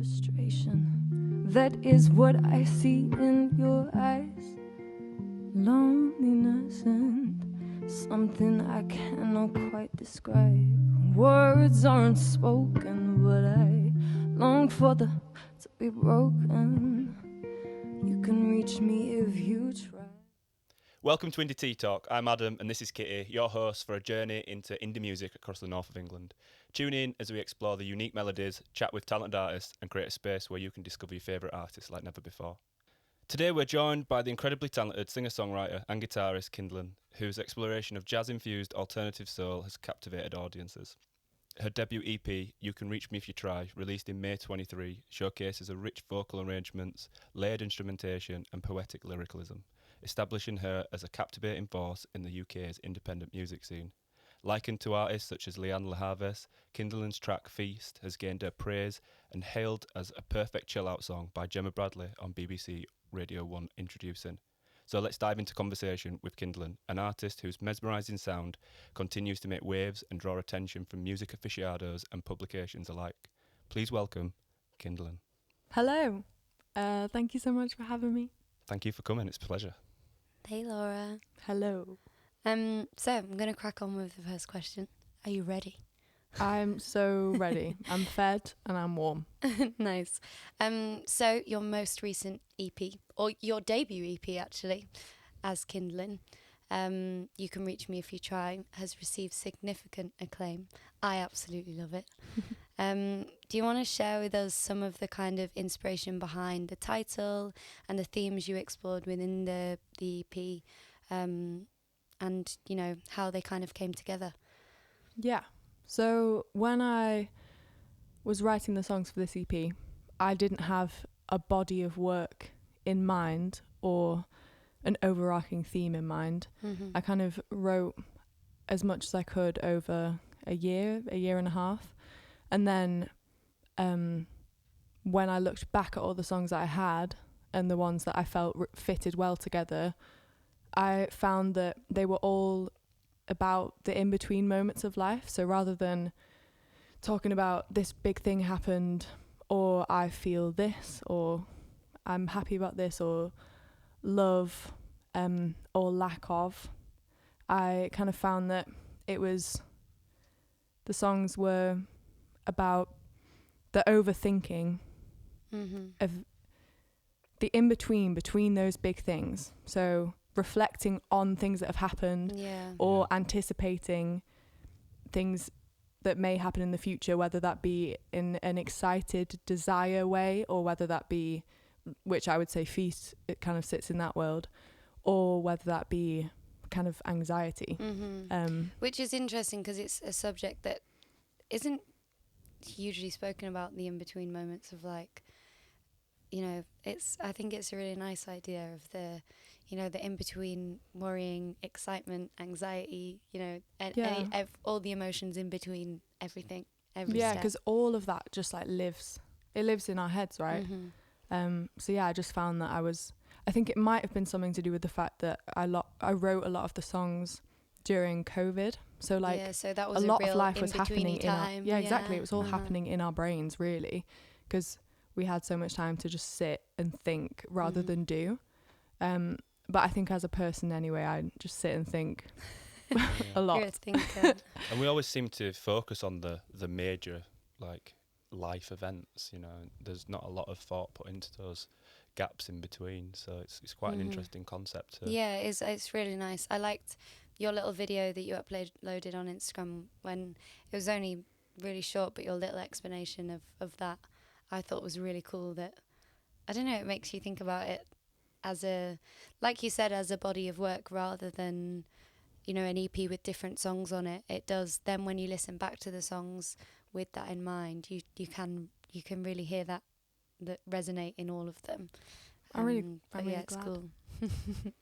frustration. That is what I see in your eyes. Loneliness and something I cannot quite describe. Words aren't spoken, but I long for the to be broken. You can reach me if you try. Welcome to Indie Tea Talk. I'm Adam and this is Kitty, your host for a journey into indie music across the north of England. Tune in as we explore the unique melodies, chat with talented artists and create a space where you can discover your favourite artists like never before. Today we're joined by the incredibly talented singer-songwriter and guitarist Kindelan, whose exploration of jazz-infused alternative soul has captivated audiences. Her debut EP, You Can Reach Me If You Try, released in May 23, showcases a rich vocal arrangements, layered instrumentation and poetic lyricalism, establishing her as a captivating force in the UK's independent music scene. Likened to artists such as Leanne LaHarves, Kindelan's track Feast has gained her praise and hailed as a perfect chill-out song by Gemma Bradley on BBC Radio 1 Introducing. So let's dive into conversation with Kindelan, an artist whose mesmerizing sound continues to make waves and draw attention from music aficionados and publications alike. Please welcome Kindelan. Hello. Thank you so much for having me. Thank you for coming, it's a pleasure. Hey Laura. Hello. So I'm going to crack on with the first question. Are you ready? I'm so ready. I'm fed and I'm warm. Nice. So your most recent EP, or your debut EP actually, as Kindelan, You Can Reach Me If You Try, has received significant acclaim. I absolutely love it. Do you want to share with us some of the kind of inspiration behind the title and the themes you explored within the EP, and, you know, how they kind of came together? Yeah. So when I was writing the songs for this EP, I didn't have a body of work in mind or an overarching theme in mind. Mm-hmm. I kind of wrote as much as I could over a year and a half. And then when I looked back at all the songs that I had and the ones that I felt fitted well together, I found that they were all about the in-between moments of life. So rather than talking about this big thing happened, or I feel this, or I'm happy about this, or love, or lack of, I kind of found that the songs were about the overthinking of the in-between between those big things. So reflecting on things that have happened, or anticipating things that may happen in the future, whether that be in an excited desire way, or whether that be, which I would say Feast, it kind of sits in that world, or whether that be kind of anxiety. Which is interesting because it's a subject that isn't hugely spoken about, the in-between moments of, like, you know, I think it's a really nice idea of the, you know, the in-between worrying, excitement, anxiety, you know, and all the emotions in between everything, every step. Yeah, because all of that just like lives in our heads, right? So yeah, I just found that I think it might have been something to do with the fact that I wrote a lot of the songs during COVID. So like so that was a lot of life was happening time. in our, exactly. It was all happening in our brains, really, because we had so much time to just sit and think rather than do. But I think as a person anyway, I just sit and think a lot. You're a thinker. And we always seem to focus on the major, like, life events, you know. There's not a lot of thought put into those gaps in between, so it's quite an interesting concept. Yeah, it's really nice. I liked your little video that you uploaded on Instagram when it was only really short, but your little explanation of that I thought was really cool. That, I don't know, it makes you think about it as a, like you said, as a body of work rather than, you know, an EP with different songs on it. It does, then when you listen back to the songs with that in mind, you can really hear that resonate in all of them. I'm really glad. It's cool.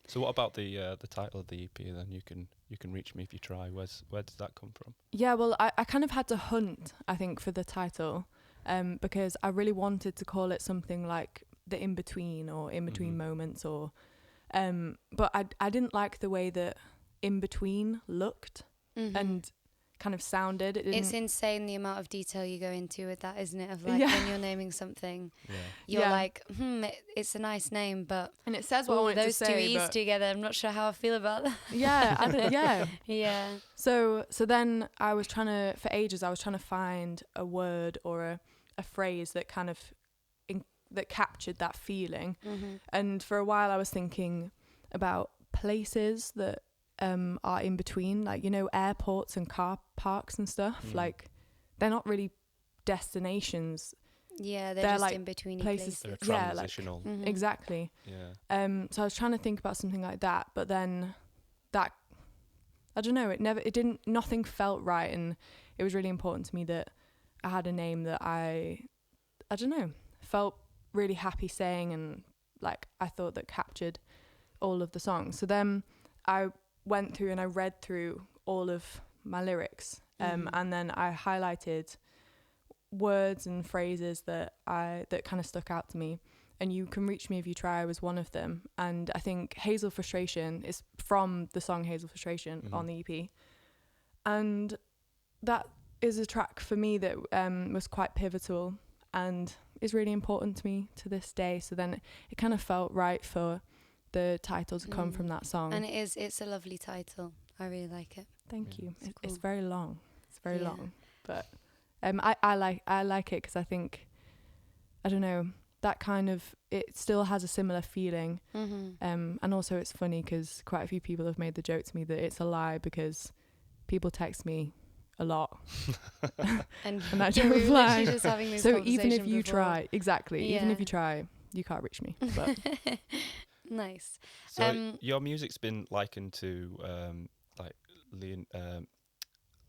So what about the title of the EP then? You can reach me if you try. Where does that come from? Yeah, well, I kind of had to hunt, I think, for the title, because I really wanted to call it something like the in-between or in-between moments, or but I didn't like the way that in-between looked. And kind of sounded. It's insane the amount of detail you go into with that, isn't it? Of like Yeah. when you're naming something, Yeah. you're Yeah. like, it's a nice name, but and it says what I want it to those say. two E's but together, I'm not sure how I feel about that. yeah, yeah. Yeah. So then I was for ages, I was trying to find a word or a phrase that kind of that captured that feeling. Mm-hmm. And for a while I was thinking about places that are in between, like, you know, airports and car parks and stuff. Like, they're not really destinations. Yeah, they're just like in between places. places. They're Yeah, like, transitional. exactly. Yeah. So I was trying to think about something like that, but then that, I don't know, nothing felt right, and it was really important to me that I had a name that I don't know, felt really happy saying, and like I thought that captured all of the songs. So then I went through and I read through all of my lyrics, and then I highlighted words and phrases that kind of stuck out to me. And You Can Reach Me If You Try was one of them. And I think Hazel Frustration is from the song Hazel Frustration on the EP. And that is a track for me that was quite pivotal and is really important to me to this day. So then it kind of felt right for the title to come from that song. And it's a lovely title. I really like it. Thank you. It's It's cool. very long. It's very long. But I like it because I think, I don't know, that kind of, it still has a similar feeling. And also it's funny because quite a few people have made the joke to me that it's a lie, because people text me a lot and I yeah, don't we were reply. literally just having this So even if conversation you before. try, even if you try, you can't reach me. But Nice. So your music's been likened to like Leanne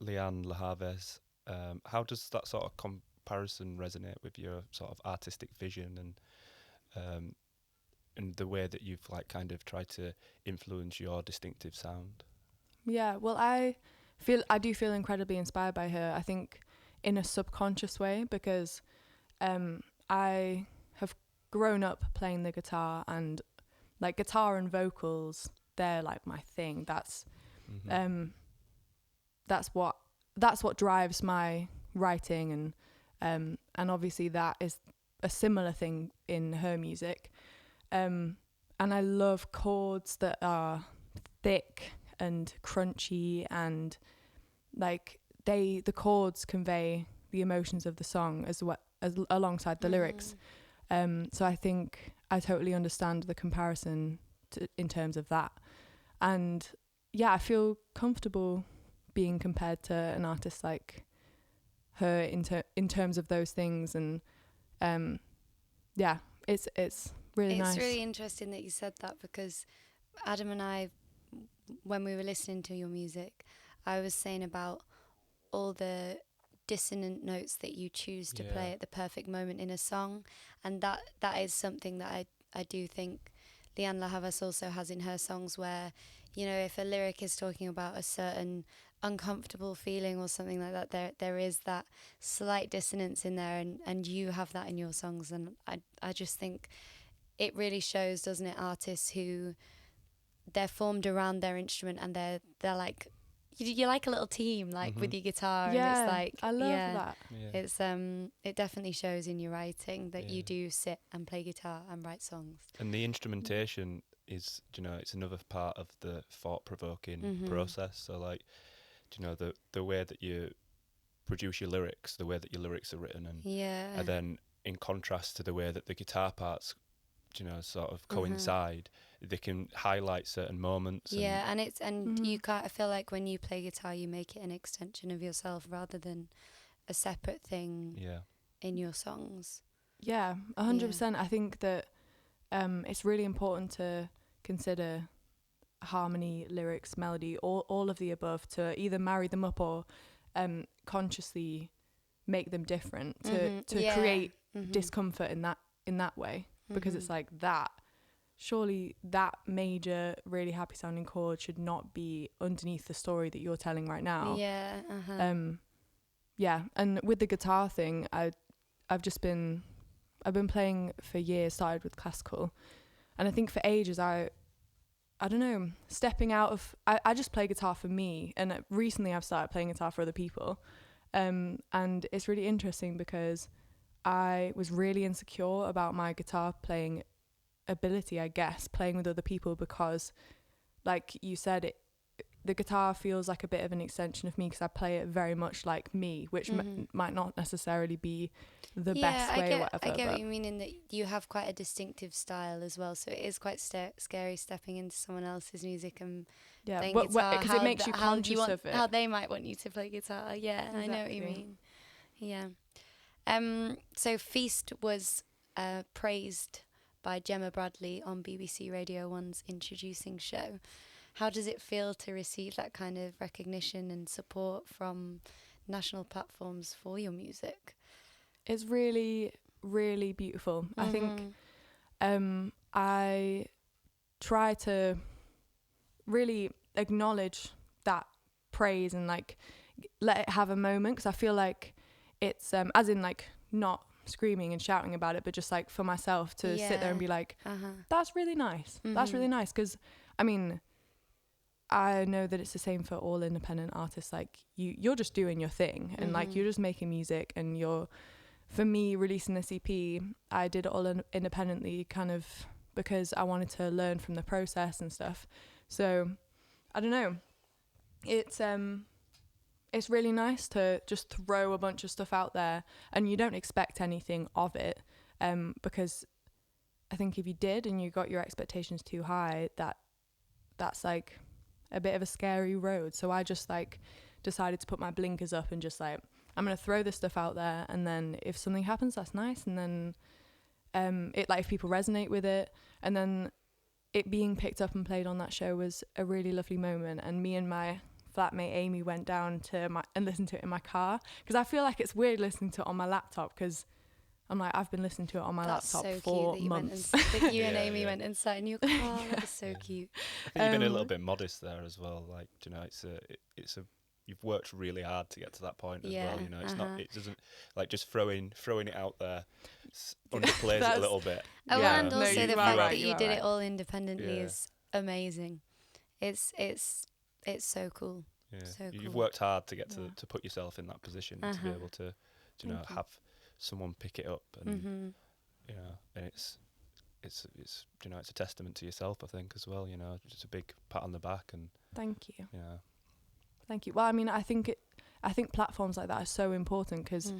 LaHave's. How does that sort of comparison resonate with your sort of artistic vision and the way that you've like kind of tried to influence your distinctive sound? yeah, well, I do feel incredibly inspired by her. I think in a subconscious way, because I have grown up playing the guitar, and like guitar and vocals, they're like my thing. That's what drives my writing, and obviously that is a similar thing in her music. And I love chords that are thick and crunchy, and like the chords convey the emotions of the song as alongside the lyrics. So I think I totally understand the comparison in terms of that. And yeah, I feel comfortable being compared to an artist like her in terms of those things. And yeah, it's really nice. It's really interesting that you said that, because Adam and I, when we were listening to your music, I was saying about all the dissonant notes that you choose to play at the perfect moment in a song, and that is something that I do think Leanne LaHavas also has in her songs, where, you know, if a lyric is talking about a certain uncomfortable feeling or something like that, there is that slight dissonance in there, and you have that in your songs. And I just think it really shows, doesn't it, artists who they're formed around their instrument, and they're like, you're like a little team, like with your guitar. Yeah, and it's like, I love that. Yeah. It's it definitely shows in your writing that you do sit and play guitar and write songs. And the instrumentation is, you know, it's another part of the thought-provoking process. So like, you know, the way that you produce your lyrics, the way that your lyrics are written, and then in contrast to the way that the guitar parts, you know, sort of coincide, they can highlight certain moments. Yeah, and you can't, I feel like when you play guitar, you make it an extension of yourself rather than a separate thing in your songs. Yeah, 100%. I think that it's really important to consider harmony, lyrics, melody, all of the above, to either marry them up or consciously make them different to create discomfort in that way, because it's like that. Surely that major, really happy sounding chord should not be underneath the story that you're telling right now. Yeah. Yeah, and with the guitar thing, I've been playing for years. Started with classical, and I think for ages I I don't know, stepping out of, I just play guitar for me, and recently I've started playing guitar for other people. And it's really interesting because I was really insecure about my guitar playing ability, I guess, playing with other people, because like you said, the guitar feels like a bit of an extension of me, because I play it very much like me, which might not necessarily be the best way or whatever. I get what you mean, in that you have quite a distinctive style as well, so it is quite scary stepping into someone else's music and playing guitar, because it makes you conscious of it. How they might want you to play guitar. Yeah, exactly. I know what you mean. Yeah. So Feast was praised by Gemma Bradley on BBC Radio 1's Introducing Show. How does it feel to receive that kind of recognition and support from national platforms for your music? It's really, really beautiful. I think I try to really acknowledge that praise and like let it have a moment, because I feel like it's as in like not screaming and shouting about it, but just like for myself to sit there and be like, that's really nice. That's really nice, because I mean, I know that it's the same for all independent artists. Like you're just doing your thing, and like you're just making music, and for me, releasing this EP, I did it all independently, kind of because I wanted to learn from the process and stuff. So I don't know, it's really nice to just throw a bunch of stuff out there, and you don't expect anything of it, because I think if you did and you got your expectations too high, that's like a bit of a scary road. So I just like decided to put my blinkers up and just like, I'm gonna throw this stuff out there, and then if something happens, that's nice. And then it, like, if people resonate with it, and then it being picked up and played on that show was a really lovely moment. And me and my flatmate Amy went down and listened to it in my car, because I feel like it's weird listening to it on my laptop, because I'm like, I've been listening to it on my laptop for months. You and Amy went inside in your car. That was so cute. I think you've been a little bit modest there as well. Like, you know, it's a you've worked really hard to get to that point as well. You know, it's not, it doesn't, like, just throwing it out there underplays it a little bit. And also the fact that you did it all independently is amazing. It's so cool. Yeah, so you've cool. worked hard to get to put yourself in that position to be able to, you know, have someone pick it up, and you know, and it's you know, it's a testament to yourself, I think, as well. You know, just a big pat on the back. And thank you. Yeah. Thank you. Well, I mean, I think platforms like that are so important, because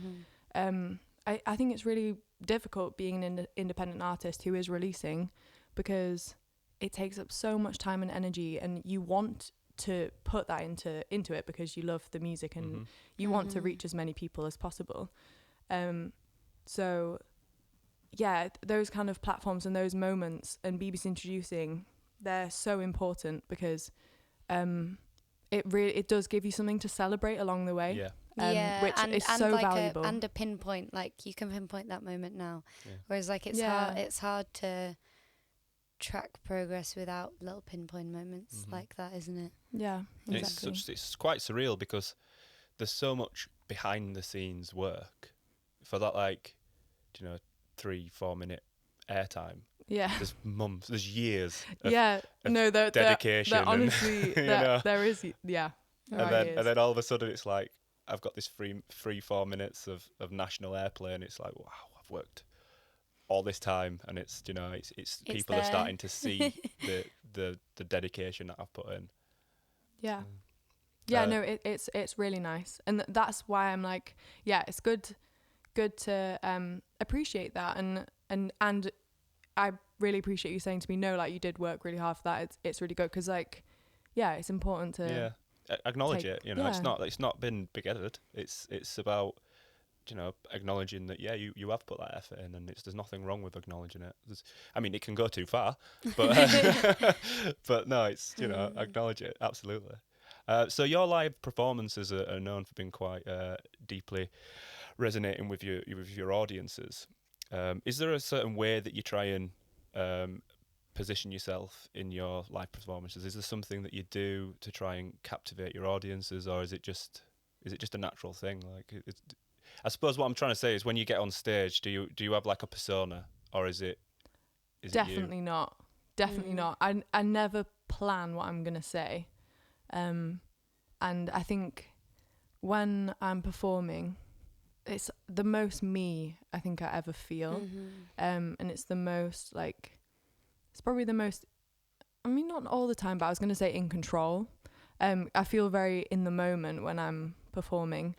I think it's really difficult being an independent artist who is releasing, because it takes up so much time and energy, and you want to put that into it because you love the music, and you want to reach as many people as possible. So yeah, those kind of platforms and those moments and BBC Introducing, they're so important, because it does give you something to celebrate along the way. Which is so like valuable. And a pinpoint, like you can pinpoint that moment now. Whereas like it's hard to track progress without little pinpoint moments like that, isn't it? Yeah, exactly. It's quite surreal, because there's so much behind the scenes work for that, like, you know, 3-4 minute airtime. Yeah, there's months, there's years of, dedication. There honestly, there is, and then all of a sudden it's like, I've got this 3-4 minutes of national airplay, and it's like, wow, I've worked all this time, and it's, you know, it's people are starting to see the dedication that I've put in. It's really nice, and that's why I'm like, it's good to appreciate that, and I really appreciate you saying to me, no, like, you did work really hard for that. It's really good, because like, it's important to acknowledge it. You know, it's not been big-headed. It's about, you know, acknowledging that you have put that effort in, and there's nothing wrong with acknowledging it. I mean, it can go too far, but but no, it's, you know, acknowledge it, absolutely. So your live performances are known for being quite deeply resonating with your audiences. Is there a certain way that you try and position yourself in your live performances? Is there something that you do to try and captivate your audiences, or is it just a natural thing? Like, I suppose what I'm trying to say is, when you get on stage, do you have like a persona, or is it definitely not? I never plan what I'm gonna say. And I think when I'm performing, it's the most me I think I ever feel. And it's the most like, it's probably the most, I mean, not all the time, but I was gonna say in control. I feel very in the moment when I'm performing,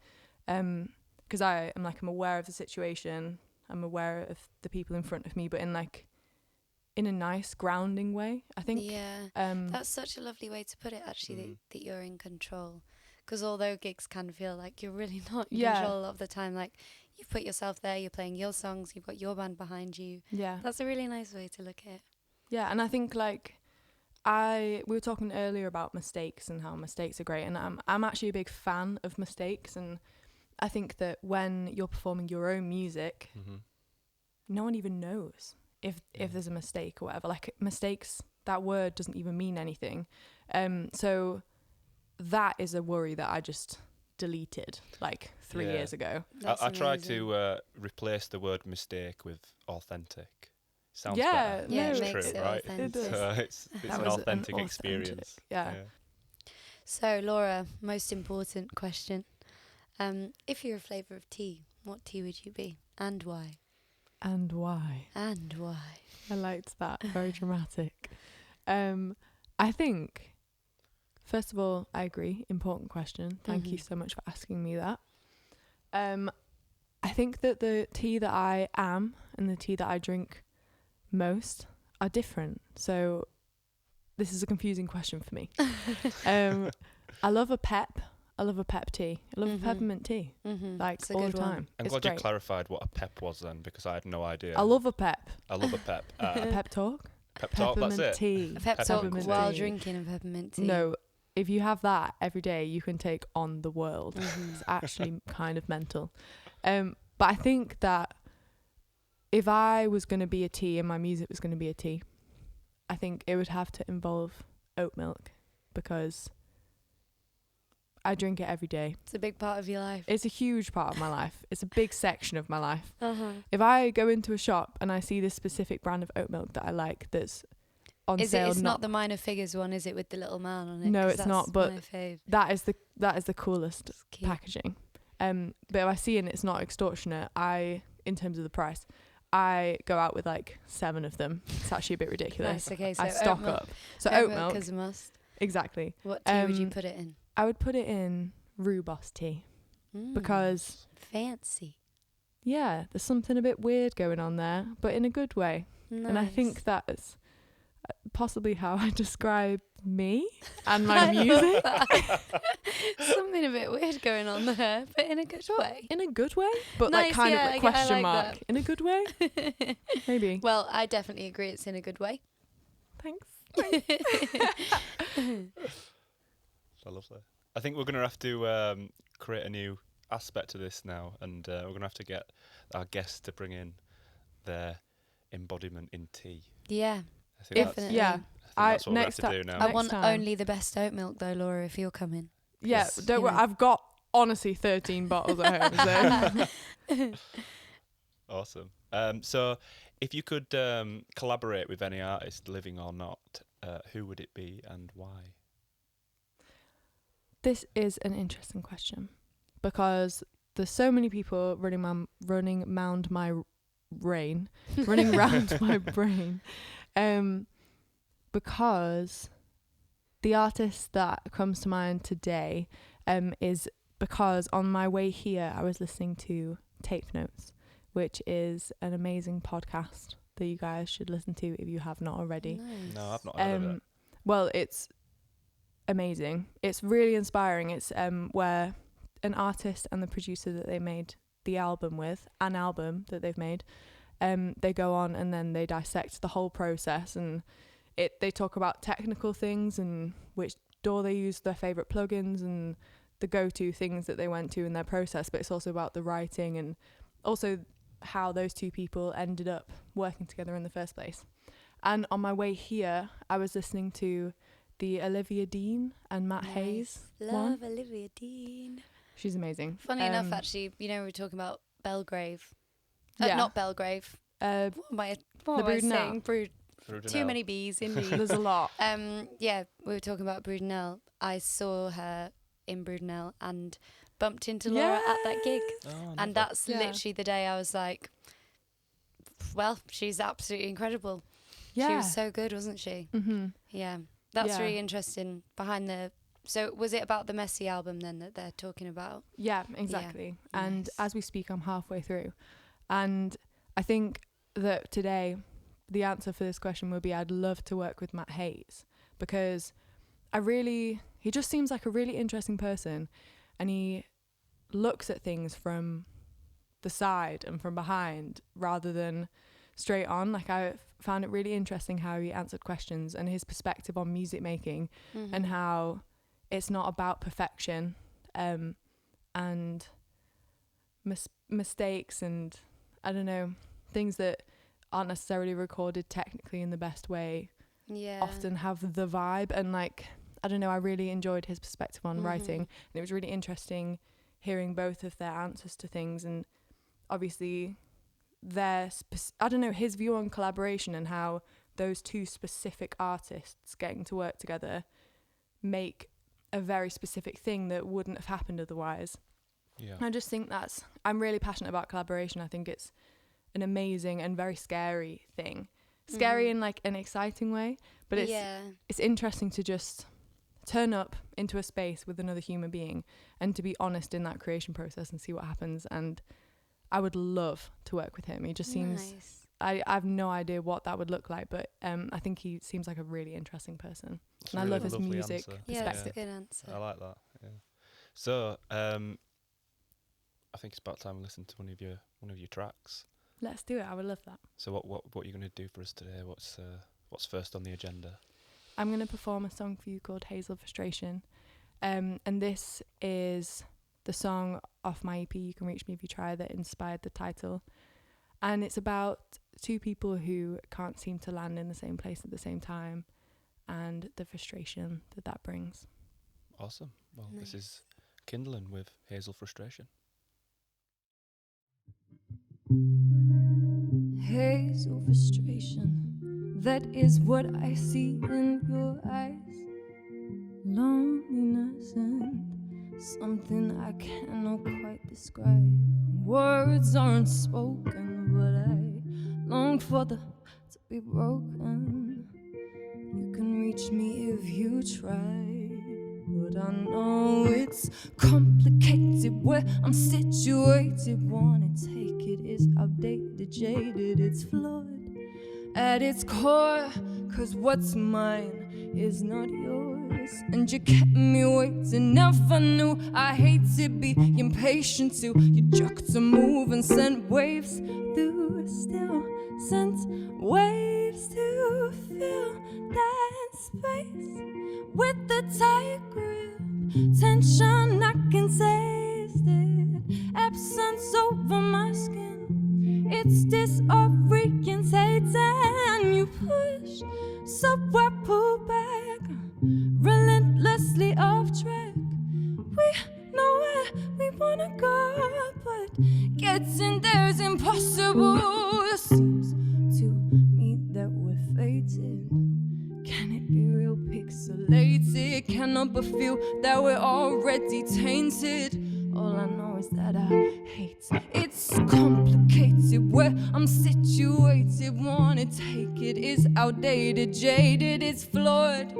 because I'm aware of the situation, I'm aware of the people in front of me, but in a nice grounding way, I think. That's such a lovely way to put it, actually, that you're in control. Because although gigs can feel like you're really not in control a lot of the time, like you've put yourself there, you're playing your songs, you've got your band behind you. That's a really nice way to look at it. And I think we were talking earlier about mistakes and how mistakes are great, and I'm actually a big fan of mistakes, and I think that when you're performing your own music, no one even knows if there's a mistake or whatever. Like, mistakes, that word doesn't even mean anything. So that is a worry that I just deleted 3 years ago. I tried to replace the word mistake with authentic. Sounds better. Yeah, it's it makes true, it right? authentic. So it's an authentic experience. So, Laura, most important question. If you're a flavour of tea, what tea would you be? And why? And why? And why? I liked that. Very dramatic. I think, first of all, I agree. Important question. Thank you so much for asking me that. I think that the tea that I am and the tea that I drink most are different. So this is a confusing question for me. I love a pep. I love a pep tea. I love a peppermint tea. It's all the time. I'm glad you clarified what a pep was then, because I had no idea. I love a pep. I love a pep. A pep talk. Pep talk, that's it. Tea. A pep talk while drinking a peppermint tea. No, if you have that every day, you can take on the world. It's actually kind of mental. But I think that if I was going to be a tea and my music was going to be a tea, I think it would have to involve oat milk, because I drink it every day. It's a big part of your life. It's a huge part of my life. It's a big section of my life. If I go into a shop and I see this specific brand of oat milk that I like that's on sale, it's not the Minor Figures one, is it, with the little man on it? No, it's not, but my fave. that is the coolest packaging. But if I see and it's not extortionate, in terms of the price, I go out with 7 of them. It's actually a bit ridiculous. Nice, okay, so I stock up. So oat milk is a must. Exactly. What tea would you put it in? I would put it in rooibos tea, because fancy. Yeah, there's something a bit weird going on there, but in a good way. Nice. And I think that's possibly how I describe me and my music. Something a bit weird going on there, but in a good way. In a good way, but nice, of a question mark. That. In a good way, maybe. Well, I definitely agree. It's in a good way. Thanks. I love that. I think we're going to have to create a new aspect to this now, and we're going to have to get our guests to bring in their embodiment in tea. Yeah, I think definitely. that's what we have to do now. I want only the best oat milk, though, Laura, if you're coming. Yeah, don't worry. I've got, honestly, 13 bottles at home. So. Awesome. So if you could collaborate with any artist, living or not, who would it be and why? This is an interesting question, because there's so many people running around my brain, because the artist that comes to mind today is because on my way here I was listening to Tape Notes, which is an amazing podcast that you guys should listen to if you have not already. Nice. No, I've not heard of it. Well, it's amazing. It's really inspiring. It's where an artist and the producer that they made the album with, an album that they've made, they go on and then they dissect the whole process, and they talk about technical things and which DAW they use, their favourite plugins and the go-to things that they went to in their process, but it's also about the writing and also how those two people ended up working together in the first place. And on my way here, I was listening to the Olivia Dean and Matt Hayes Love one. Olivia Dean. She's amazing. Funny enough, actually, we were talking about Belgrave. Yeah. Not Belgrave. What am I Brood saying? Brood. Too many bees, indeed. There's a lot. Yeah, we were talking about Brudenell. I saw her in Brudenell and bumped into Laura at that gig. Oh, and that's literally the day I was like, well, she's absolutely incredible. Yeah. She was so good, wasn't she? Mm-hmm. Yeah. That's really interesting. So was it about the Messy album then that they're talking about? Yeah, exactly. Yeah. And Nice. as we speak, I'm halfway through. And I think that today the answer for this question will be I'd love to work with Matt Hayes, because he just seems like a really interesting person, and he looks at things from the side and from behind rather than straight on. Like, I found it really interesting how he answered questions and his perspective on music making, and how it's not about perfection and mistakes and, I don't know, things that aren't necessarily recorded technically in the best way often have the vibe. And like, I don't know, I really enjoyed his perspective on writing, and it was really interesting hearing both of their answers to things, and obviously his view on collaboration and how those two specific artists getting to work together make a very specific thing that wouldn't have happened otherwise. Yeah. I just think I'm really passionate about collaboration. I think it's an amazing and very scary thing. Scary in like an exciting way, but it's interesting to just turn up into a space with another human being and to be honest in that creation process and see what happens. And I would love to work with him. He just seems Nice. I have no idea what that would look like, but I think he seems like a really interesting person. That's and a I really love his lovely music answer. Yeah, that's a perspective. good answer. I like that. Yeah. So, I think it's about time we listen to one of your tracks. Let's do it. I would love that. So, what are you going to do for us today? What's first on the agenda? I'm going to perform a song for you called Hazel Frustration. And this is the song off my EP, You Can Reach Me If You Try, that inspired the title. And it's about two people who can't seem to land in the same place at the same time, and the frustration that brings. Awesome. Well, Nice. This is Kindelan with Hazel Frustration. Hazel frustration, that is what I see in your eyes. Loneliness and something I cannot quite describe. Words aren't spoken, but I long for them to be broken. You can reach me if you try, but I know it's complicated where I'm situated. Wanna take it is outdated, jaded, it's flawed at its core. Cause what's mine is not yours, and you kept me waiting, never knew I hate to be impatient too. You jerked to move and sent waves through, still sent waves to fill that space with the tight grip, tension I can taste it, absence over my skin, it's disorientating. You push, so I pull back, relentlessly off track. We know where we wanna go, but getting there's impossible. It seems to me that we're fated. Can it be real pixelated? Cannot but feel that we're already tainted. All I know is that I hate it's complicated where I'm situated. Wanna take it is outdated, jaded, it's flawed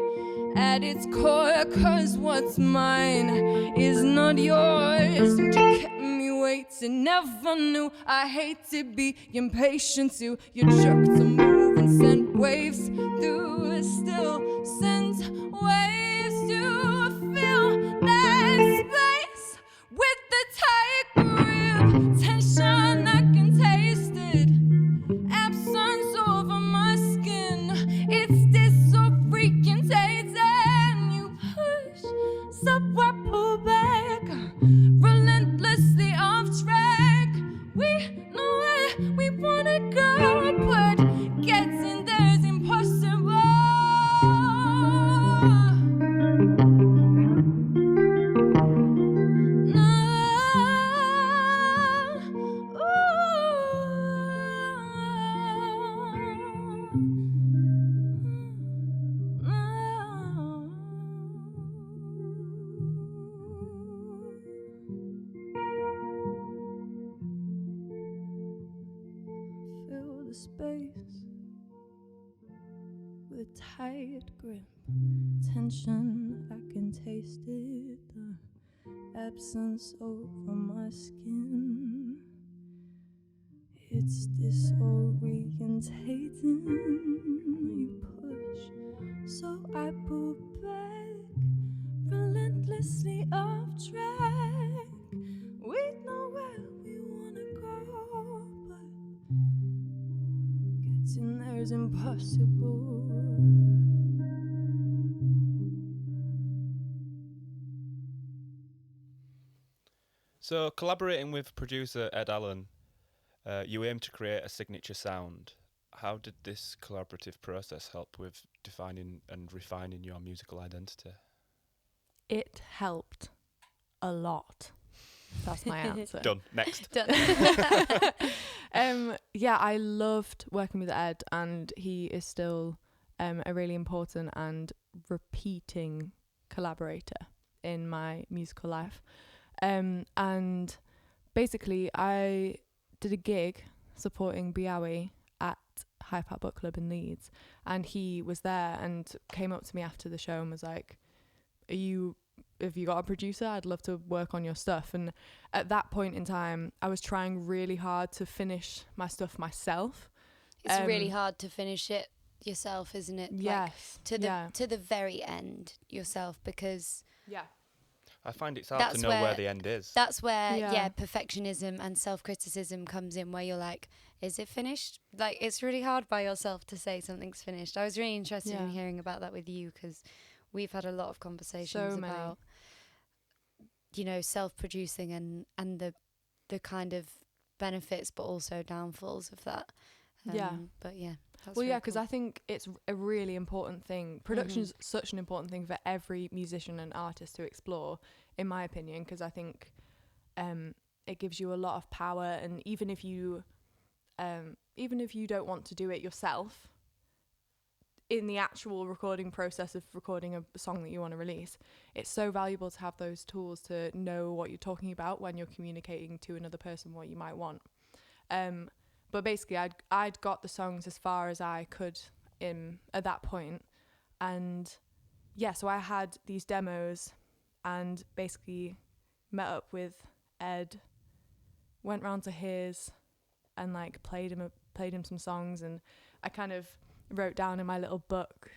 at its core. Cause what's mine is not yours, and you kept me waiting, never knew I hate to be impatient too. You jerked to move and sent waves through, still sent waves to fill that space with the tight grip, tension I can taste it, absence over my skin, it's disorientating. You push, so I pull back, relentlessly off track. We know where we wanna go, but getting there's impossible. the space with a tight grip, tension, I can taste it, the absence over my skin. It's disorientating. You push, so I pull back, relentlessly off track. We know where we wanna go, but getting there is impossible. So, collaborating with producer Ed Allen, you aim to create a signature sound. How did this collaborative process help with defining and refining your musical identity? It helped a lot. That's my answer. Done. Next. Done. Yeah, I loved working with Ed, and he is still a really important and repeating collaborator in my musical life. And basically, I did a gig supporting Biawi at Hyde Park Book Club in Leeds, and he was there and came up to me after the show and was like, have you got a producer? I'd love to work on your stuff. And at that point in time, I was trying really hard to finish my stuff myself. It's really hard to finish it yourself, isn't it? Yes. Like, to the very end yourself, because I find it's hard to know where the end is. That's where perfectionism and self-criticism comes in, where you're like, is it finished? Like, it's really hard by yourself to say something's finished. I was really interested in hearing about that with you, because we've had a lot of conversations about, you know, self-producing and the kind of benefits but also downfalls of that. But yeah. Well, yeah, because I think it's a really important thing. Production is such an important thing for every musician and artist to explore, in my opinion, because I think it gives you a lot of power. And even if you don't want to do it yourself, in the actual recording process of recording a song that you want to release, it's so valuable to have those tools to know what you're talking about when you're communicating to another person what you might want. But basically, I'd got the songs as far as I could at that point. And yeah, so I had these demos and basically met up with Ed, went round to his and like played him some songs, and I kind of wrote down in my little book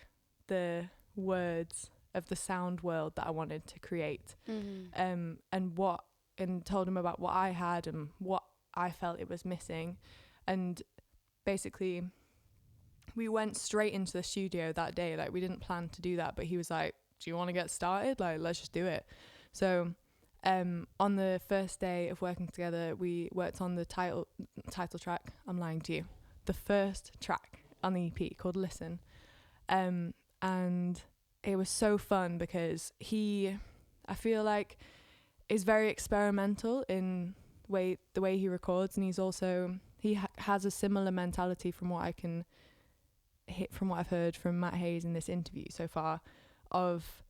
the words of the sound world that I wanted to create, and told him about what I had and what I felt it was missing. And basically we went straight into the studio that day. Like, we didn't plan to do that, but he was like, do you want to get started? Like, let's just do it. So on the first day of working together, we worked on the title track. I'm lying to you. The first track on the EP, called Listen. And it was so fun because I feel like, is very experimental in the way he records, and he's also he has a similar mentality from what I've heard from Matt Hayes in this interview so far, of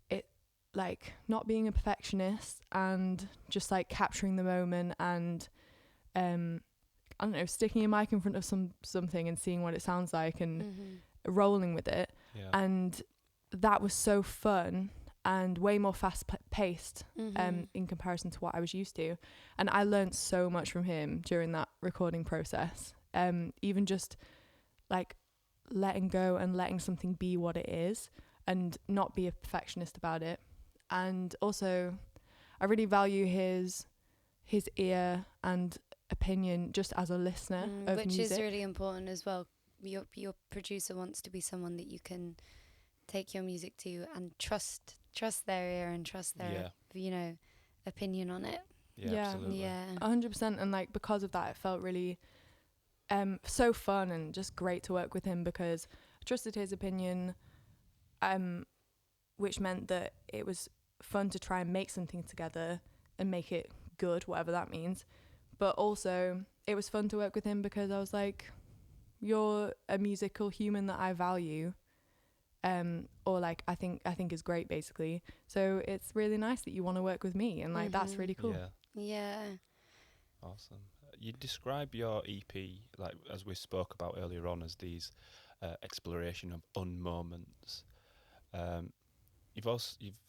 it like not being a perfectionist and just like capturing the moment and I don't know, sticking a mic in front of something and seeing what it sounds like and rolling with it. And that was so fun and way more fast-paced in comparison to what I was used to. And I learned so much from him during that recording process. Even just like letting go and letting something be what it is and not be a perfectionist about it. And also, I really value his ear and opinion just as a listener of which music. is really important as well. Your producer wants to be someone that you can take your music to and trust their ear and trust their opinion on it. Absolutely. 100%. And like, because of that, it felt really so fun and just great to work with him, because I trusted his opinion, which meant that it was fun to try and make something together and make it good, whatever that means. But also it was fun to work with him because I was like, you're a musical human that I value, or like I think is great, basically. So it's really nice that you want to work with me, and like that's really cool. Yeah. Awesome. you describe your EP, like as we spoke about earlier on, as these exploration of unmoments. You've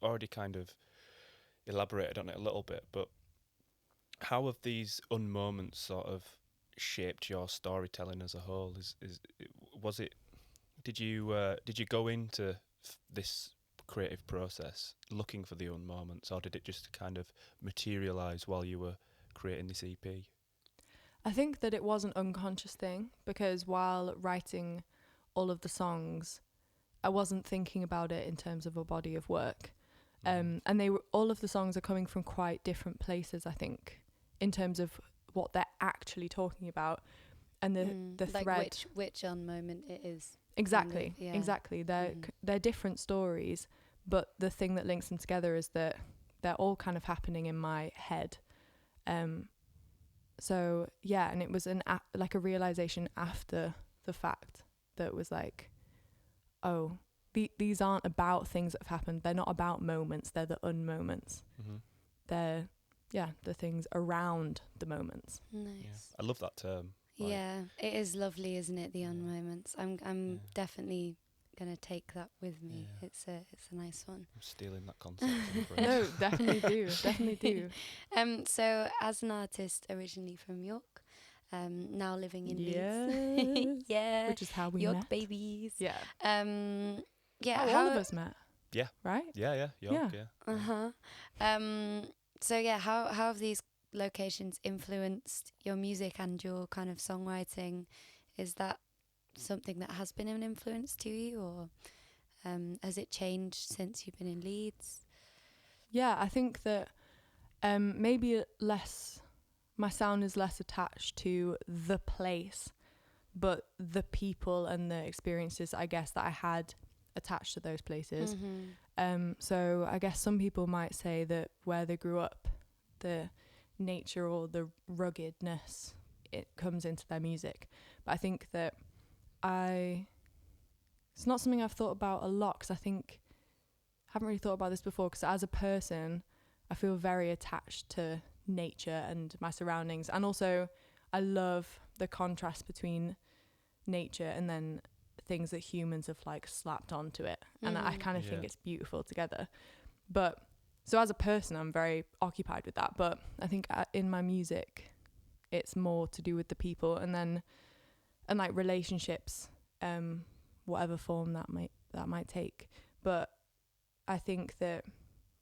already kind of elaborated on it a little bit, but how have these unmoments sort of shaped your storytelling as a whole? Was it? Did you go into this creative process looking for the unmoments, or did it just kind of materialise while you were creating this EP? I think that it was an unconscious thing, because while writing all of the songs, I wasn't thinking about it in terms of a body of work. And all of the songs are coming from quite different places, I think, in terms of what they're actually talking about, and the like thread. which moment it is. Exactly, kind of, yeah. exactly. They're different stories, but the thing that links them together is that they're all kind of happening in my head. So yeah, and it was like a realization after the fact that was like, oh, these aren't about things that have happened. They're not about moments. They're the unmoments. Mm-hmm. They're the things around the moments. Nice. Yeah. I love that term. Like, Yeah, it is lovely, isn't it? The unmoments. I'm definitely gonna take that with me. Yeah. It's a nice one. I'm stealing that concept. I'm afraid. No, definitely do. So as an artist originally from York, now living in Leeds. Yes. Yeah. Which is how we York met. babies. Yeah. Yeah. How all of us met. Yeah. Right? Yeah. York, yeah. So yeah, how have these locations influenced your music and your kind of songwriting? Is that something that has been an influence to you, or has it changed since you've been in Leeds? Yeah, I think that maybe my sound is less attached to the place, but the people and the experiences, I guess, that I had attached to those places. So I guess some people might say that where they grew up, the nature or the ruggedness, it comes into their music. But I think that it's not something I've thought about a lot, because I haven't really thought about this before, because as a person I feel very attached to nature and my surroundings, and also I love the contrast between nature and then things that humans have like slapped onto it, and I kind of think it's beautiful together. But so as a person I'm very occupied with that, but I think in my music it's more to do with the people and like relationships, whatever form that might take. But I think that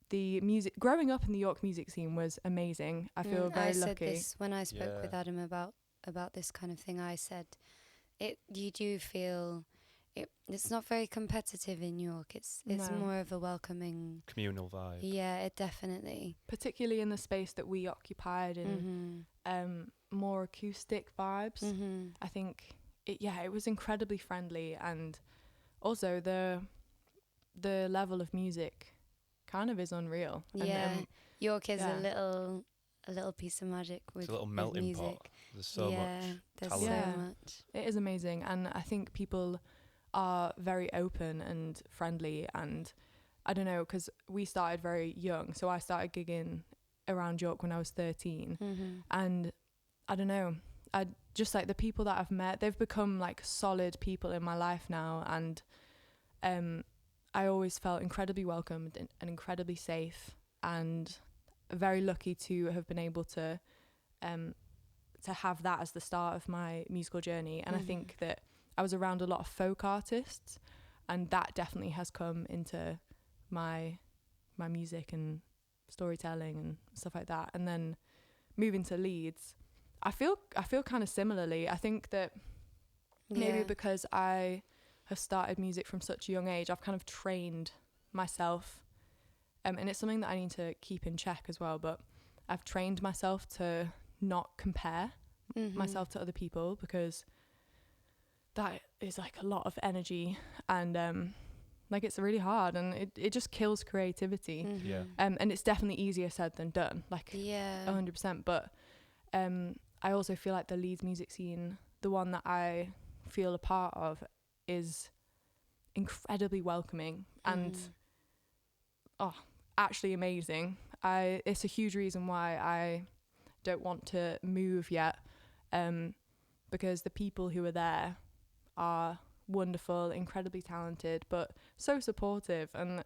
the music, growing up in the York music scene was amazing. I feel very lucky. I said this when I spoke with Adam about this kind of thing. I said you do feel it's not very competitive in York. It's more of a welcoming communal vibe. Yeah, it definitely. Particularly in the space that we occupied, in more acoustic vibes. I think it was incredibly friendly, and also the level of music kind of is unreal. Yeah, and, York is a little piece of magic with it's a little melting music. pot. There's so much there's talent. so much. It is amazing, and I think people are very open and friendly, and I don't know, because we started very young, so I started gigging around York when I was 13, and I don't know, I just like the people that I've met, they've become like solid people in my life now, and I always felt incredibly welcomed and incredibly safe, and very lucky to have been able to have that as the start of my musical journey. And I think that I was around a lot of folk artists, and that definitely has come into my music and storytelling and stuff like that. And then moving to Leeds, I feel kind of similarly. I think that maybe because I have started music from such a young age, I've kind of trained myself, and it's something that I need to keep in check as well, but I've trained myself to not compare myself to other people, because that is like a lot of energy, and like it's really hard, and it just kills creativity. And it's definitely easier said than done, like 100%. But I also feel like the Leeds music scene, the one that I feel a part of, is incredibly welcoming and actually amazing. It's a huge reason why I don't want to move yet, because the people who are there are wonderful, incredibly talented, but so supportive. And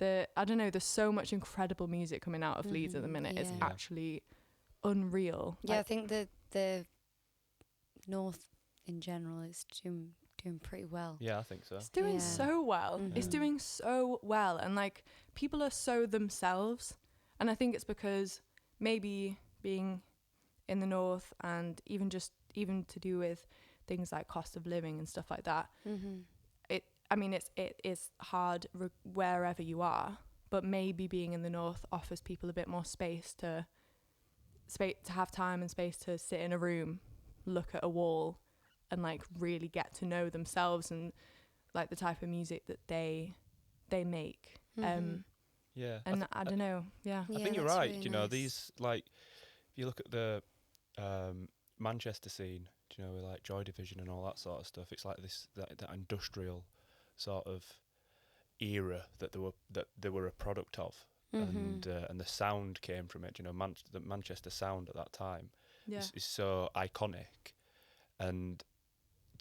I don't know, there's so much incredible music coming out of Leeds at the minute. It's actually unreal. Yeah, I think the North in general is doing pretty well. Yeah, I think so. It's doing so well. It's doing so well. And like, people are so themselves. And I think it's because maybe being in the North, and even to do with things like cost of living and stuff like that, it is hard wherever you are, but maybe being in the North offers people a bit more space to have time and space to sit in a room, look at a wall, and like really get to know themselves and like the type of music that they make. Yeah, and I don't know. Yeah, I think you're right. Really You know, nice. these, like, if you look at the Manchester scene, you know, with like Joy Division and all that sort of stuff, it's like that industrial sort of era that they were a product of, and the sound came from it. You know, the Manchester sound at that time is so iconic, and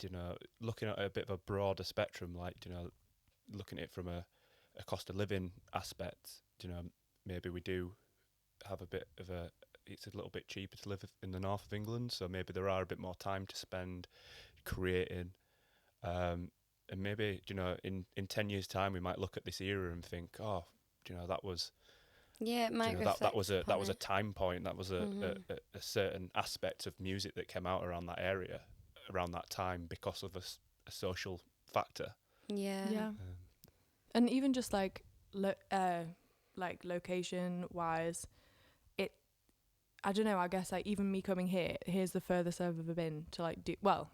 you know, looking at a bit of a broader spectrum, like, you know, looking at it from a cost of living aspect, you know, maybe we do have it's a little bit cheaper to live in the north of England, so maybe there are a bit more time to spend creating, and maybe, you know, in 10 years' time we might look at this era and think, oh, you know, that was, it might, you know, that was a reflect time point, that was a certain aspect of music that came out around that area around that time because of a social factor. Yeah. And even just like location wise, I don't know, I guess like even me coming here's the furthest I've ever been to like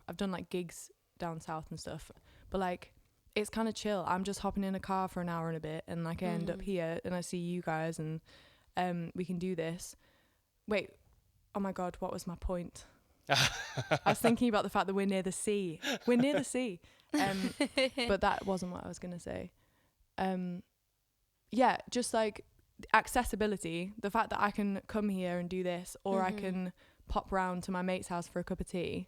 I've done like gigs down south and stuff, but like it's kind of chill. I'm just hopping in a car for an hour and a bit, and like I end up here and I see you guys, and we can do this. Wait, oh my god, what was my point? I was thinking about the fact that we're near the sea. But that wasn't what I was gonna say. Just like accessibility, the fact that I can come here and do this, or I can pop round to my mate's house for a cup of tea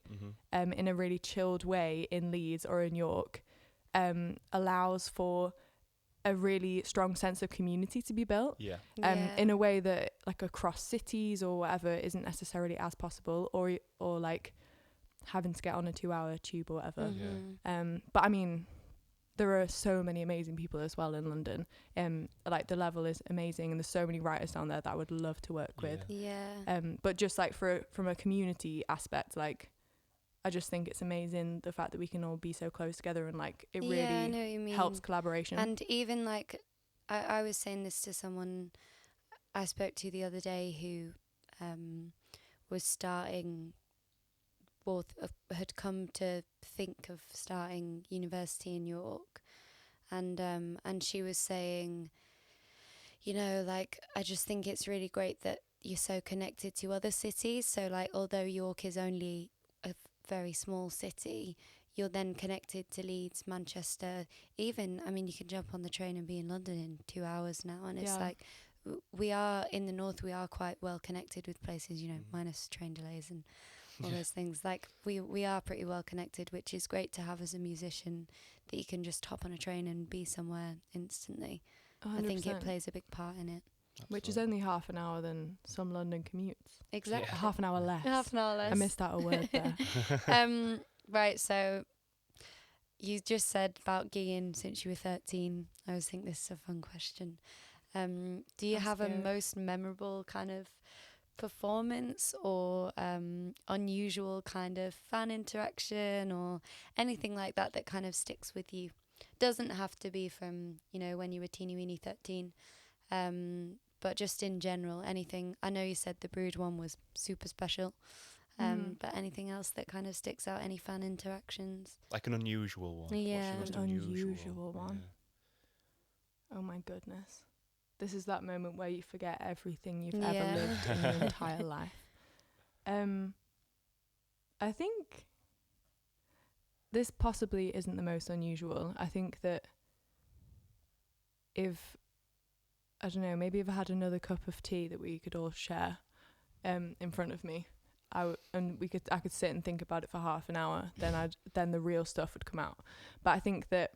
in a really chilled way in Leeds or in York, allows for a really strong sense of community to be built in a way that like across cities or whatever isn't necessarily as possible, or like having to get on a 2-hour tube or whatever. But I mean, there are so many amazing people as well in London. Like the level is amazing, and there's so many writers down there that I would love to work with. But just like from a community aspect, like I just think it's amazing the fact that we can all be so close together, and like it really helps collaboration. And even like I was saying this to someone I spoke to the other day who was starting, had come to think of starting university in York, and she was saying, you know, like, I just think it's really great that you're so connected to other cities. So like, although York is only a very small city, you're then connected to Leeds, Manchester, even, I mean, you can jump on the train and be in London in 2 hours now, and it's like, we are in the north, we are quite well connected with places, you know, minus train delays and all those things. Like we are pretty well connected, which is great to have as a musician, that you can just hop on a train and be somewhere instantly. 100%. I think it plays a big part in it. Absolutely. Which is only half an hour than some London commutes. Exactly. Half an hour less. Half an hour less. I missed out a word there. Right, so you just said about gigging since you were 13. I always think this is a fun question. Do you have a most memorable kind of performance or unusual kind of fan interaction or anything like that that kind of sticks with you? Doesn't have to be from, you know, when you were teeny weeny 13, but just in general, anything. I know you said the Brood one was super special, but anything else that kind of sticks out, any fan interactions? Like an unusual one. Yeah. What's your most unusual one? Yeah. Oh my goodness. This is that moment where you forget everything you've ever lived in your entire life. I think this possibly isn't the most unusual. I think that maybe if I had another cup of tea that we could all share in front of me, I could sit and think about it for half an hour, then the real stuff would come out. But I think that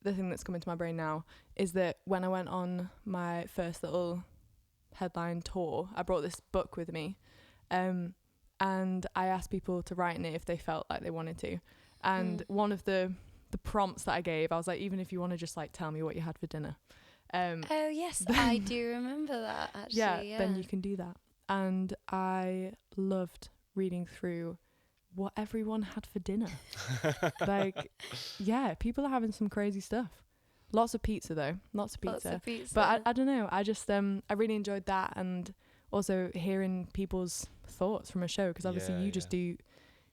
the thing that's coming to my brain now is that when I went on my first little headline tour, I brought this book with me, and I asked people to write in it if they felt like they wanted to. And one of the prompts that I gave, I was like, even if you want to just like tell me what you had for dinner. Oh yes, I do remember that actually. Yeah, then you can do that. And I loved reading through what everyone had for dinner. Like, yeah, people are having some crazy stuff. Lots of pizza though, lots of pizza. But I don't know, I just I really enjoyed that, and also hearing people's thoughts from a show, because obviously you just do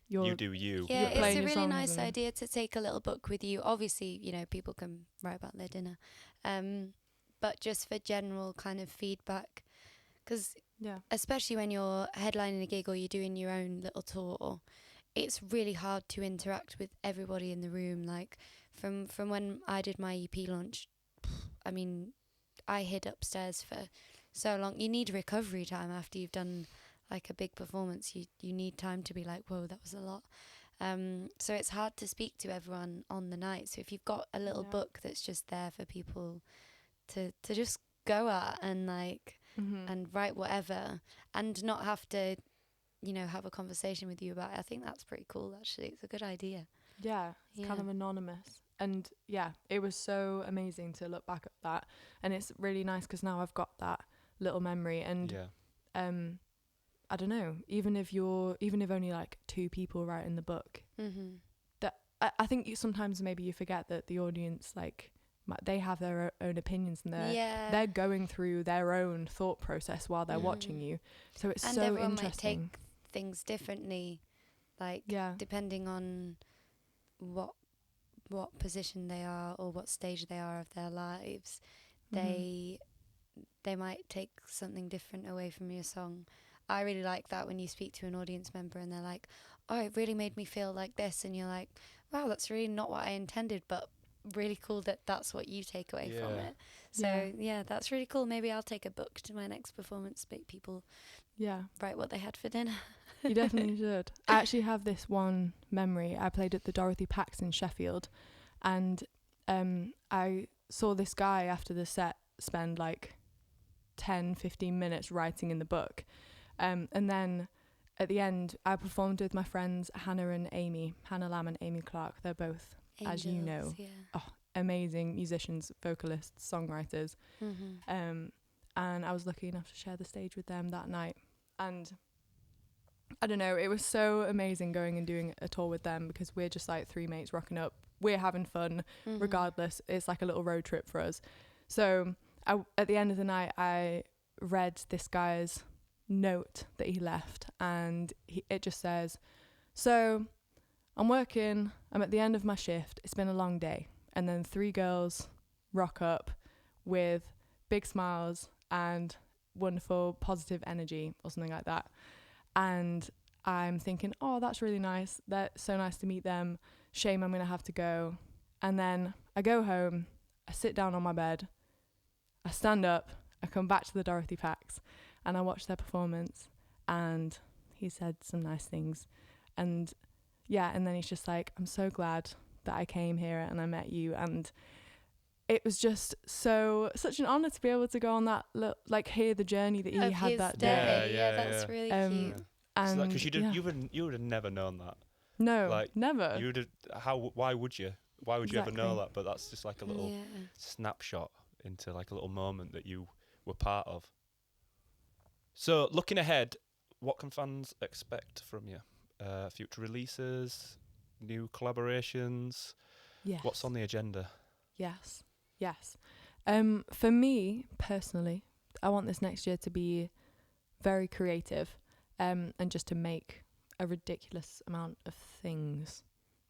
your you do you. Yeah, it's a really nice idea to take a little book with you. Obviously, you know, people can write about their dinner, but just for general kind of feedback, because especially when you're headlining a gig or you're doing your own little tour, it's really hard to interact with everybody in the room. Like from when I did my EP launch, I mean, I hid upstairs for so long. You need recovery time after you've done like a big performance. You need time to be like, whoa, that was a lot. So it's hard to speak to everyone on the night. So if you've got a little book that's just there for people to just go at and like and write whatever, and not have to, you know, have a conversation with you about it, I think that's pretty cool actually. It's a good idea. Yeah, it's kind of anonymous. And yeah, it was so amazing to look back at that, and it's really nice because now I've got that little memory. And I don't know, even if only like 2 people write in the book, that I think sometimes maybe you forget that the audience, like, they have their own opinions, and they're going through their own thought process while they're watching you. So it's so everyone interesting. Might take things differently, like depending on what position they are or what stage they are of their lives. They might take something different away from your song. I really like that when you speak to an audience member and they're like, oh, it really made me feel like this, and you're like, wow, that's really not what I intended, but really cool that that's what you take away from it. So that's really cool. Maybe I'll take a book to my next performance, make people write what they had for dinner. You definitely should. I actually have this one memory. I played at the Dorothy Pax in Sheffield, and I saw this guy after the set spend like 10-15 minutes writing in the book, and then at the end I performed with my friends Hannah Lamb and Amy Clark. They're both Angels, as you know, amazing musicians, vocalists, songwriters. And I was lucky enough to share the stage with them that night. And I don't know, it was so amazing going and doing a tour with them, because we're just like 3 mates rocking up. We're having fun regardless. It's like a little road trip for us. So at the end of the night, I read this guy's note that he left, and it just says, so I'm at the end of my shift, it's been a long day. And then 3 girls rock up with big smiles and wonderful positive energy or something like that. And I'm thinking, oh, that's really nice. That's so nice to meet them. Shame I'm going to have to go. And then I go home, I sit down on my bed, I stand up, I come back to the Dorothy Pax, and I watch their performance, and he said some nice things. And and then he's just like, I'm so glad that I came here and I met you. And it was just such an honour to be able to go on that, hear the journey that he had that day. Yeah, that's really cute. And because you would have never known that. No, like, never. You would have. Why would you? Why would you ever know that? But that's just like a little snapshot into like a little moment that you were part of. So looking ahead, what can fans expect from you? Future releases, new collaborations. Yes. What's on the agenda? Yes. For me personally, I want this next year to be very creative, and just to make a ridiculous amount of things.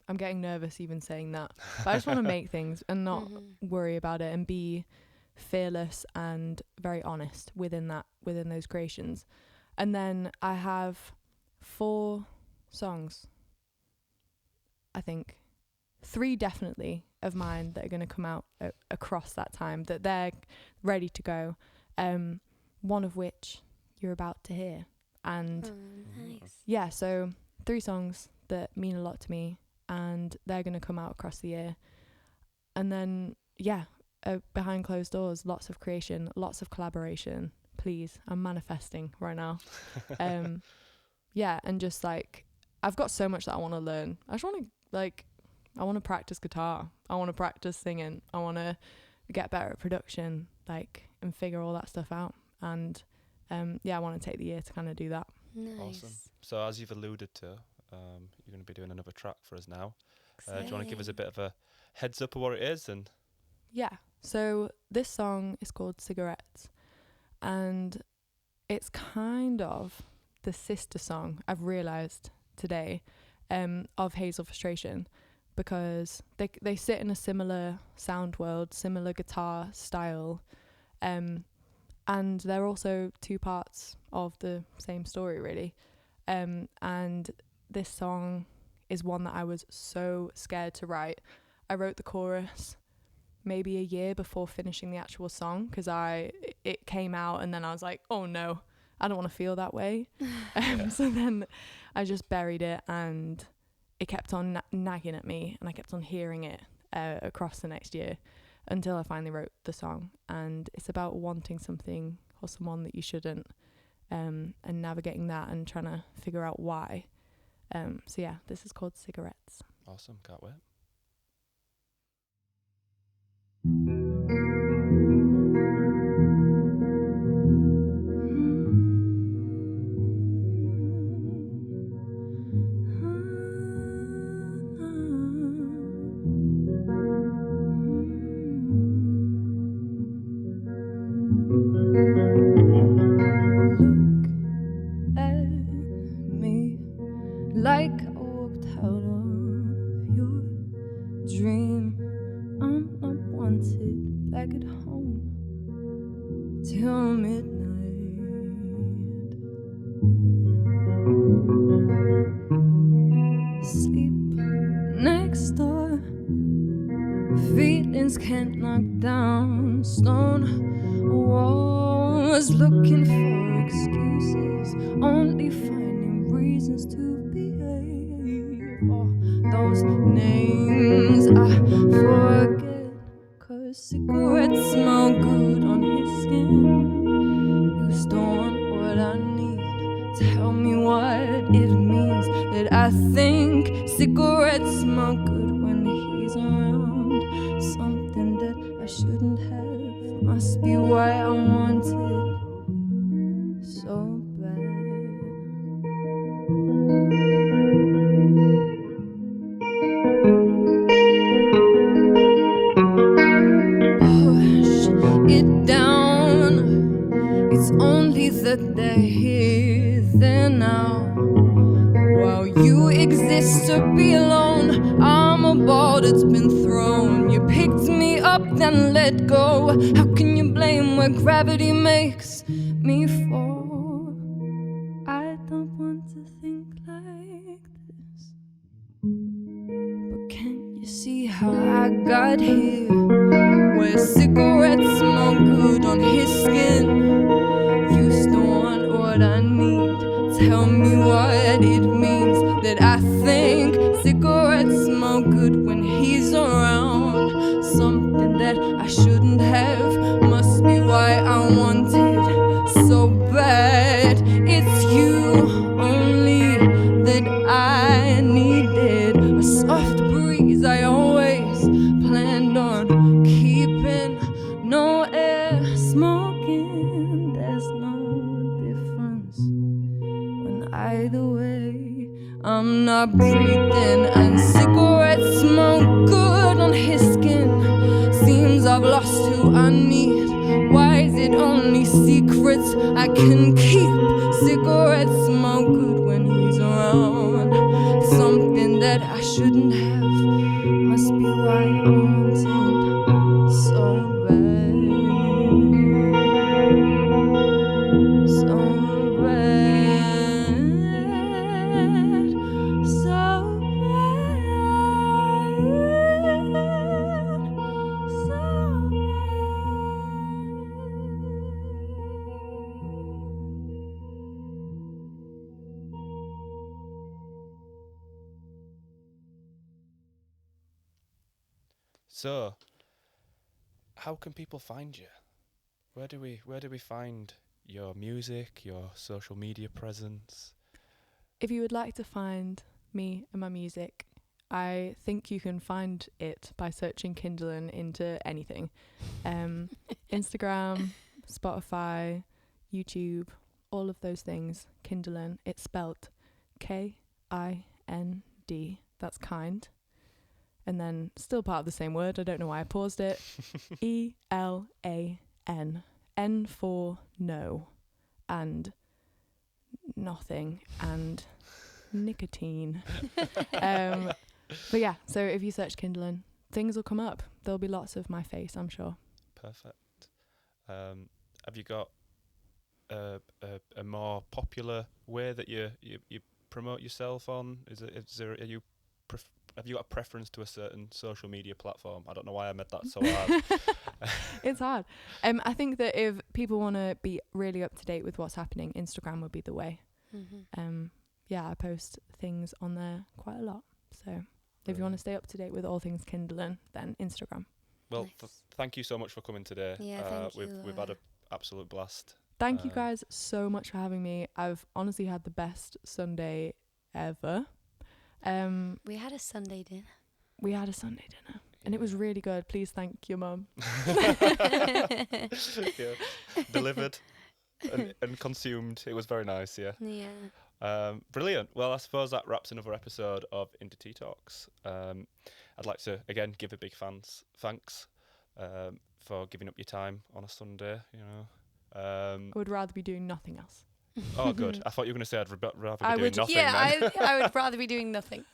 I'm getting nervous even saying that, but I just want to make things and not worry about it, and be fearless and very honest within those creations. And then I have 4 songs, I think 3 definitely of mine, that are going to come out across that time, that they're ready to go, one of which you're about to hear. And nice. yeah, so 3 songs that mean a lot to me, and they're going to come out across the year. And then, behind closed doors, lots of creation, lots of collaboration. Please, I'm manifesting right now. And just like, I've got so much that I want to learn. I just want to, I want to practice guitar. I want to practice singing. I want to get better at production, and figure all that stuff out. And I want to take the year to kind of do that. Nice. Awesome. So as you've alluded to, you're going to be doing another track for us now. Do you want to give us a bit of a heads up of what it is? And so this song is called Cigarettes, and it's kind of the sister song, I've realised today, of Hazel Frustration, because they sit in a similar sound world, similar guitar style, and they're also 2 parts of the same story, really. And this song is one that I was so scared to write. I wrote the chorus maybe a year before finishing the actual song, because it came out and then I was like, oh no, I don't want to feel that way. So then I just buried it, and it kept on nagging at me, and I kept on hearing it across the next year until I finally wrote the song. And it's about wanting something or someone that you shouldn't, and navigating that and trying to figure out why. This is called Cigarettes. awesome, can't wait. Like I walked out of your dream. I'm not wanted back at home till midnight. Sleep next door. Feelings can't knock down stone walls. Looking for excuses, only finding reasons to behave. All those names I forget, 'cause cigarettes smell good on his skin. You still want what I need. Tell me what it means that I think cigarettes smell good when he's around. Something that I shouldn't have, must be why I want it so bad. Push it down, it's only that they're here, they're now. While you exist to be alone, I'm a ball that's been thrown. You picked me up, then let go. How can you blame where gravity makes me fall? I don't want to think like this, but can't you see how I got here? Where cigarettes smell good on his skin. You still want what I need. Tell me what it means that I think cigarettes smell good when he's around. Something that I shouldn't have, must be why I want it so bad. It's you only that I needed. A soft breeze I always planned on keeping. No air smoking, there's no difference. Either way, I'm not breathing, and cigarettes smell good on his skin. Seems I've lost who I need. Why is it only secrets I can keep? Cigarettes smell good when he's around. Something that I shouldn't have, must be why I want it so bad. So bad. So bad. So, how can people find you? Where do we find your music, your social media presence? If you would like to find me and my music, I think you can find it by searching Kindelan into anything. Instagram, Spotify, YouTube, all of those things. Kindelan. It's spelt Kind. That's kind. And then still part of the same word. I don't know why I paused it. ELAN. N for no. And nothing. And nicotine. But yeah, so if you search Kindelan, things will come up. There'll be lots of my face, I'm sure. Perfect. Have you got a more popular way that you promote yourself on? Have you got a preference to a certain social media platform? I don't know why I made that so hard. It's hard. I think that if people want to be really up to date with what's happening, Instagram would be the way. Yeah, I post things on there quite a lot. So if you want to stay up to date with all things Kindelan, then Instagram. Well, Nice. thank you so much for coming today. Yeah, thank you. We've had an absolute blast. Thank you guys so much for having me. I've honestly had the best Sunday ever. We had a Sunday dinner. We had a Sunday dinner and it was really good. Please thank your mum. Yeah. Delivered and consumed. It was very nice, yeah. Yeah. Brilliant. Well, I suppose that wraps another episode of Into Tea Talks. I'd like to again give a big thanks for giving up your time on a Sunday. You know, I would rather be doing nothing else. Oh, good. I thought you were going to say I'd rather be I doing would, nothing. yeah, then. I would rather be doing nothing.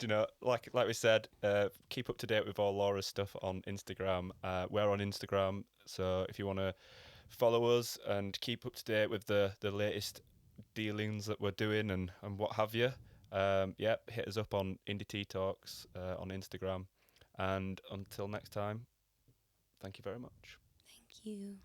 You know, like we said, keep up to date with all Laura's stuff on Instagram. We're on Instagram, so if you want to follow us and keep up to date with the latest dealings that we're doing and what have you, hit us up on Indie Tea Talks on Instagram. And until next time, thank you very much. Thank you.